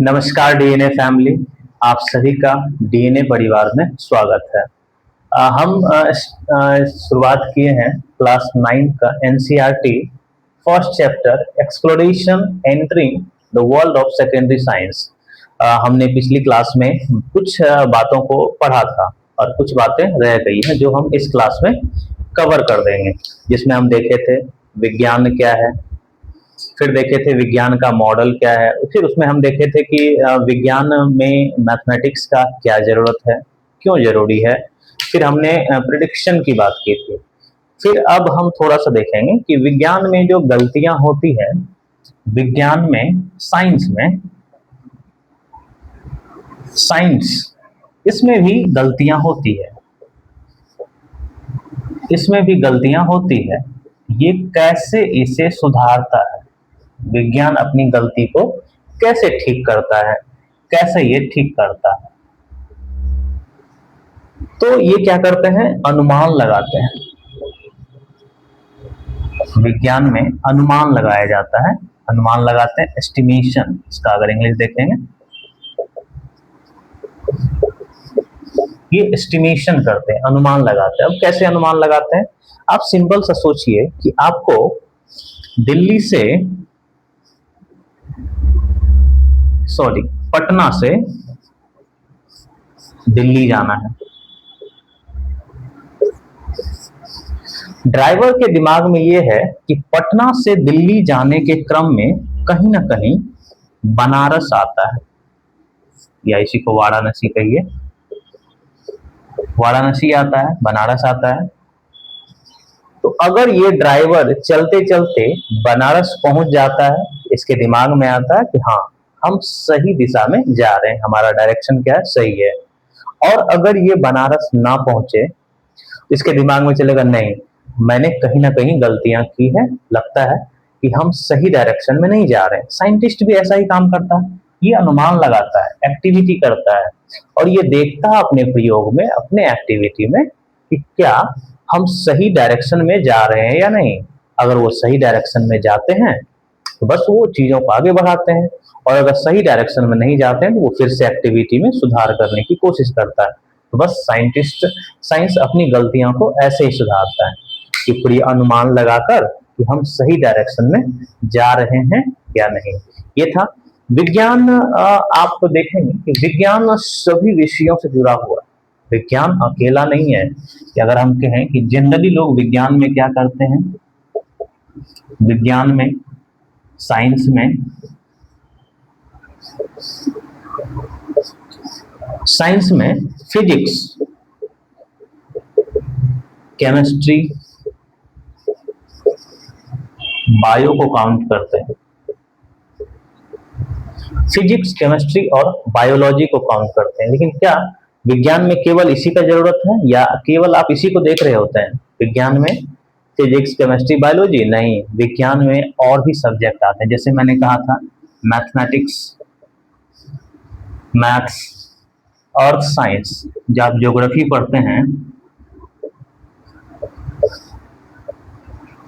नमस्कार DNA family, आप सभी का डीएनए परिवार में स्वागत है। हम शुरुआत किए हैं क्लास 9 का NCERT first chapter exploration entering the world of secondary science. हमने पिछली क्लास में कुछ बातों को पढ़ा था और कुछ बातें रह गई हैं जो हम इस क्लास में कवर कर देंगे, जिसमें हम देखे थे विज्ञान क्या है, फिर देखे थे विज्ञान का मॉडल क्या है, फिर उसमें हम देखे थे कि विज्ञान में मैथमेटिक्स का क्या ज़रूरत है, क्यों ज़रूरी है। फिर हमने प्रिडिक्शन की बात की थी। फिर अब हम थोड़ा सा देखेंगे कि विज्ञान में जो गलतियां होती है, विज्ञान में साइंस इसमें भी गलतियां होती है, ये कैसे इसे सुधारता है, विज्ञान अपनी गलती को कैसे ठीक करता है, कैसे ये ठीक करता है। तो ये क्या करते हैं, अनुमान लगाते हैं। विज्ञान में अनुमान लगाया जाता है, अनुमान लगाते हैं, एस्टिमेशन, इसका अगर इंग्लिश देखेंगे ये एस्टिमेशन करते हैं, अनुमान लगाते हैं। अब कैसे अनुमान लगाते हैं, आप सिंपल सा सोचिए कि आपको पटना से दिल्ली जाना है। ड्राइवर के दिमाग में ये है कि पटना से दिल्ली जाने के क्रम में कहीं ना कहीं बनारस आता है, या इसी को वाराणसी कहिए, वाराणसी आता है, बनारस आता है। तो अगर ये ड्राइवर चलते चलते बनारस पहुंच जाता है, इसके दिमाग में आता है कि हाँ, हम सही दिशा में जा रहे हैं, हमारा डायरेक्शन क्या है, सही है। और अगर ये बनारस ना पहुंचे, इसके दिमाग में चलेगा नहीं, मैंने कहीं ना कहीं गलतियां की है, लगता है कि हम सही डायरेक्शन में नहीं जा रहे हैं। साइंटिस्ट भी ऐसा ही काम करता है, ये अनुमान लगाता है, एक्टिविटी करता है और ये देखता है अपने प्रयोग में, अपने एक्टिविटी में कि क्या हम सही डायरेक्शन में जा रहे हैं या नहीं। अगर वो सही डायरेक्शन में जाते हैं तो बस वो चीजों को आगे बढ़ाते हैं, और अगर सही डायरेक्शन में नहीं जाते हैं तो वो फिर से एक्टिविटी में सुधार करने की कोशिश करता है। तो बस साइंस अपनी गलतियों को ऐसे ही सुधारता है कि पूरी अनुमान लगाकर कि हम सही डायरेक्शन में जा रहे हैं या नहीं। ये था विज्ञान। आप देखेंगे कि विज्ञान सभी विषयों से जुड़ा हुआ है, विज्ञान अकेला नहीं है। कि अगर हम कहें कि जनरली लोग विज्ञान में क्या करते हैं, विज्ञान में, साइंस में फिजिक्स, केमिस्ट्री, बायो को काउंट करते हैं, फिजिक्स, केमिस्ट्री और बायोलॉजी को काउंट करते हैं। लेकिन क्या विज्ञान में केवल इसी का जरूरत है, या केवल आप इसी को देख रहे होते हैं? विज्ञान में फिजिक्स, केमिस्ट्री, बायोलॉजी नहीं, विज्ञान में और भी सब्जेक्ट आते हैं। जैसे मैंने कहा था मैथमेटिक्स, मैथ्स और साइंस। जब आप ज्योग्राफी पढ़ते हैं,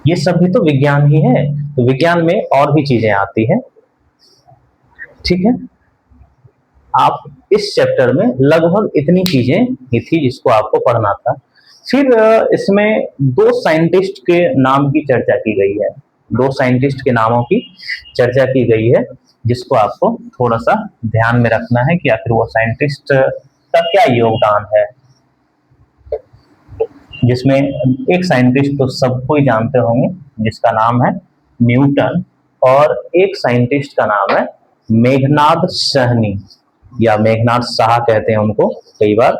ये सब भी तो विज्ञान ही है। तो विज्ञान में और भी चीजें आती हैं, ठीक है। आप इस चैप्टर में लगभग इतनी चीजें ही थी जिसको आपको पढ़ना था। फिर इसमें दो साइंटिस्ट के नाम की चर्चा की गई है, दो साइंटिस्ट के नामों की चर्चा की गई है, जिसको आपको थोड़ा सा ध्यान में रखना है कि आखिर वो साइंटिस्ट का क्या योगदान है। जिसमें एक साइंटिस्ट तो सबको ही जानते होंगे, जिसका नाम है न्यूटन, और एक साइंटिस्ट का नाम है मेघनाद सहनी, या मेघनाद साहा कहते हैं उनको कई बार।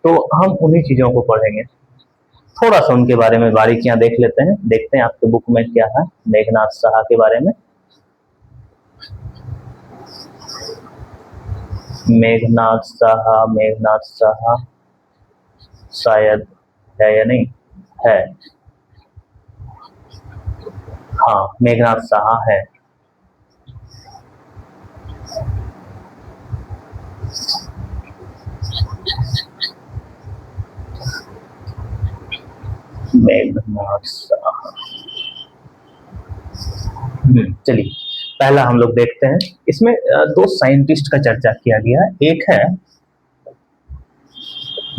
तो हम उन्हीं चीजों को पढ़ेंगे, थोड़ा सा उनके बारे में बारीकियां देख लेते हैं, देखते हैं आपके बुक में क्या है मेघनाद साहा के बारे में। मेघनाद साहा शायद है या नहीं है, हाँ मेघनाद साहा है। मेघनाद साहा, चलिए पहला हम लोग देखते हैं। इसमें दो साइंटिस्ट का चर्चा किया गया है। एक है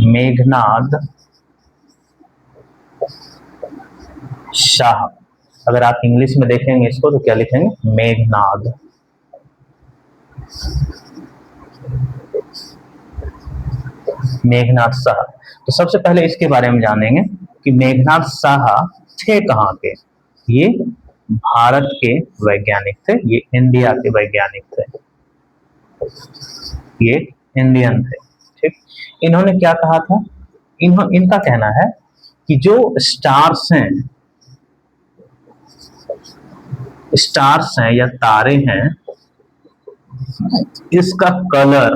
मेघनाद शाह। अगर आप इंग्लिश में देखेंगे इसको तो क्या लिखेंगे? मेघनाद। मेघनाद शाह। तो सबसे पहले इसके बारे में जानेंगे कि मेघनाद शाह थे कहाँ के। ये भारत के वैज्ञानिक थे, ये इंडिया के वैज्ञानिक थे, ये इंडियन थे। ठीक, इन्होंने क्या कहा था? इनका कहना है कि जो स्टार्स हैं या तारे हैं, इसका कलर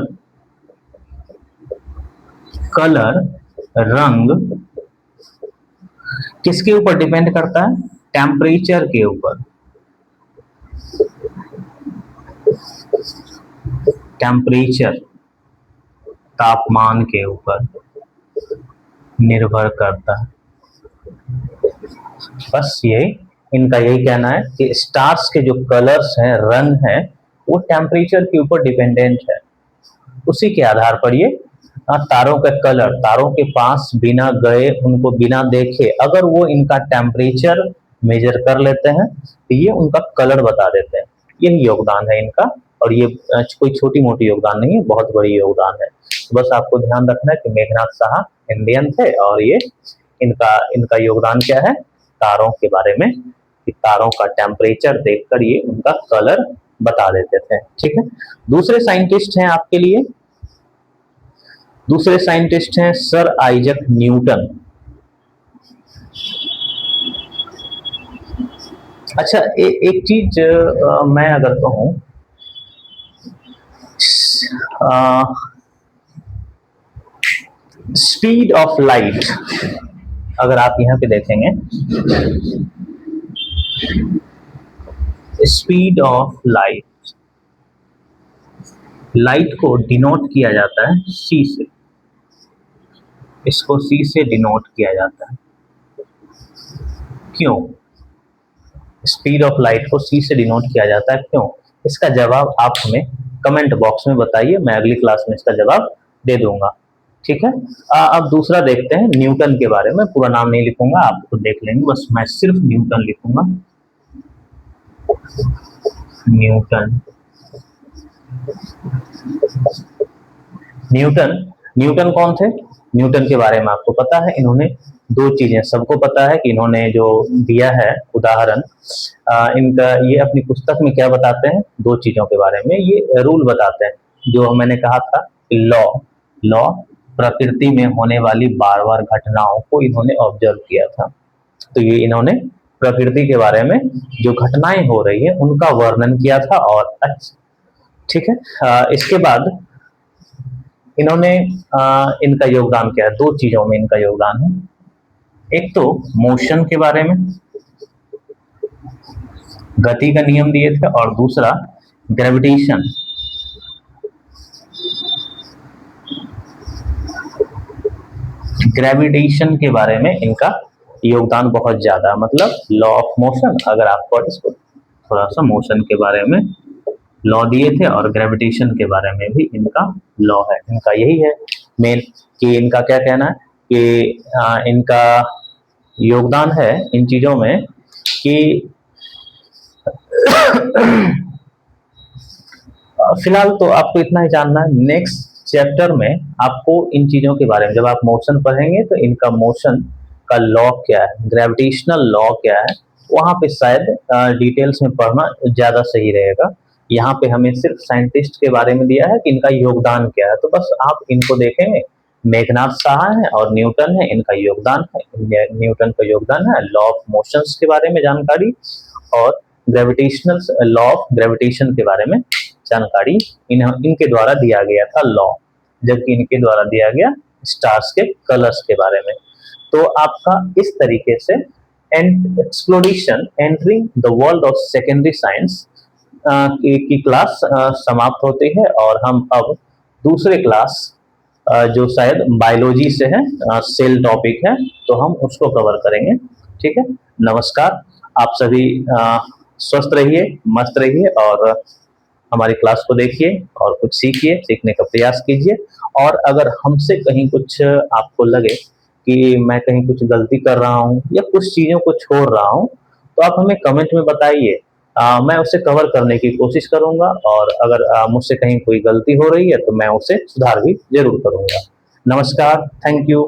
रंग किसके ऊपर डिपेंड करता है? टेम्परेचर के ऊपर। टेम्परेचर, तापमान के ऊपर निर्भर करता है। बस इनका यही कहना है कि स्टार्स के जो कलर्स हैं, रंग है, वो टेम्परेचर के ऊपर डिपेंडेंट है। उसी के आधार पर ये तारों का कलर, तारों के पास बिना गए, उनको बिना देखे अगर वो इनका टेम्परेचर मेजर कर लेते हैं तो ये उनका कलर बता देते हैं। यही योगदान है इनका, और ये कोई छोटी मोटी योगदान नहीं है, बहुत बड़ी योगदान है। बस आपको ध्यान रखना है कि मेघनाद शाह इंडियन थे, और ये इनका योगदान क्या है? तारों के बारे में, कि तारों का टेम्परेचर देखकर ये उनका कलर बता देते थे। ठीक है। दूसरे साइंटिस्ट हैं आपके लिए, दूसरे साइंटिस्ट हैं सर आइजक न्यूटन। अच्छा, एक चीज मैं अगर कहूं, स्पीड ऑफ लाइट, अगर आप यहां पे देखेंगे, स्पीड ऑफ लाइट को डिनोट किया जाता है सी से। इसको सी से डिनोट किया जाता है। क्यों स्पीड ऑफ लाइट को सी से डिनोट किया जाता है? क्यों? इसका जवाब आप हमें कमेंट बॉक्स में बताइए, मैं अगली क्लास में इसका जवाब दे दूंगा। ठीक है। अब दूसरा देखते हैं न्यूटन के बारे में। पूरा नाम नहीं लिखूंगा, आप तो देख लेंगे, बस मैं सिर्फ न्यूटन लिखूंगा। न्यूटन कौन थे? न्यूटन के बारे में आपको पता है, इन्होंने दो चीजें, सबको पता है कि इन्होंने जो दिया है उदाहरण, इनका ये अपनी पुस्तक में क्या बताते हैं? दो चीजों के बारे में ये रूल बताते हैं, जो मैंने कहा था लॉ, प्रकृति में होने वाली बार बार घटनाओं को इन्होंने ऑब्जर्व किया था। तो ये इन्होंने प्रकृति के बारे में जो घटनाएं हो रही है उनका वर्णन किया था। और ठीक है, इसके बाद इन्होंने इनका योगदान क्या है? दो चीजों में इनका योगदान है। एक तो मोशन के बारे में, गति का नियम दिए थे, और दूसरा ग्रेविटेशन। ग्रेविटेशन के बारे में इनका योगदान बहुत ज्यादा, मतलब लॉ ऑफ मोशन। अगर आपको इसको थोड़ा सा मोशन के बारे में लॉ दिए थे, और ग्रेविटेशन के बारे में भी इनका लॉ है। इनका यही है मेन, कि इनका क्या कहना है कि इनका योगदान है इन चीजों में कि फिलहाल तो आपको इतना ही जानना है। नेक्स्ट चैप्टर में आपको इन चीजों के बारे में, जब आप मोशन पढ़ेंगे तो इनका मोशन का लॉ क्या है, ग्रेविटेशनल लॉ क्या है, वहां पे शायद डिटेल्स में पढ़ना ज्यादा सही रहेगा। यहाँ पे हमें सिर्फ साइंटिस्ट के बारे में दिया है कि इनका योगदान क्या है, तो बस आप इनको देखेंगे। मेघनाद शाह है और न्यूटन है, इनका योगदान है। न्यूटन का योगदान है लॉ ऑफ मोशंस के बारे में जानकारी, और ग्रेविटेशनल लॉ ऑफ ग्रेविटेशन के बारे में जानकारी इनके द्वारा दिया गया था लॉ, जबकि इनके द्वारा दिया गया स्टार्स के कलर्स के बारे में। तो आपका इस तरीके से exploration entering the world of secondary science की क्लास समाप्त होती है, और हम अब दूसरे क्लास जो शायद बायोलॉजी से है, सेल टॉपिक है, तो हम उसको कवर करेंगे। ठीक है, नमस्कार। आप सभी स्वस्थ रहिए, मस्त रहिए और हमारी क्लास को देखिए और कुछ सीखिए, सीखने का प्रयास कीजिए। और अगर हमसे कहीं कुछ आपको लगे कि मैं कहीं कुछ गलती कर रहा हूँ या कुछ चीज़ों को छोड़ रहा हूँ, तो आप हमें कमेंट में बताइए। मैं उसे कवर करने की कोशिश करूँगा और अगर मुझसे कहीं कोई गलती हो रही है तो मैं उसे सुधार भी ज़रूर करूँगा। नमस्कार, थैंक यू।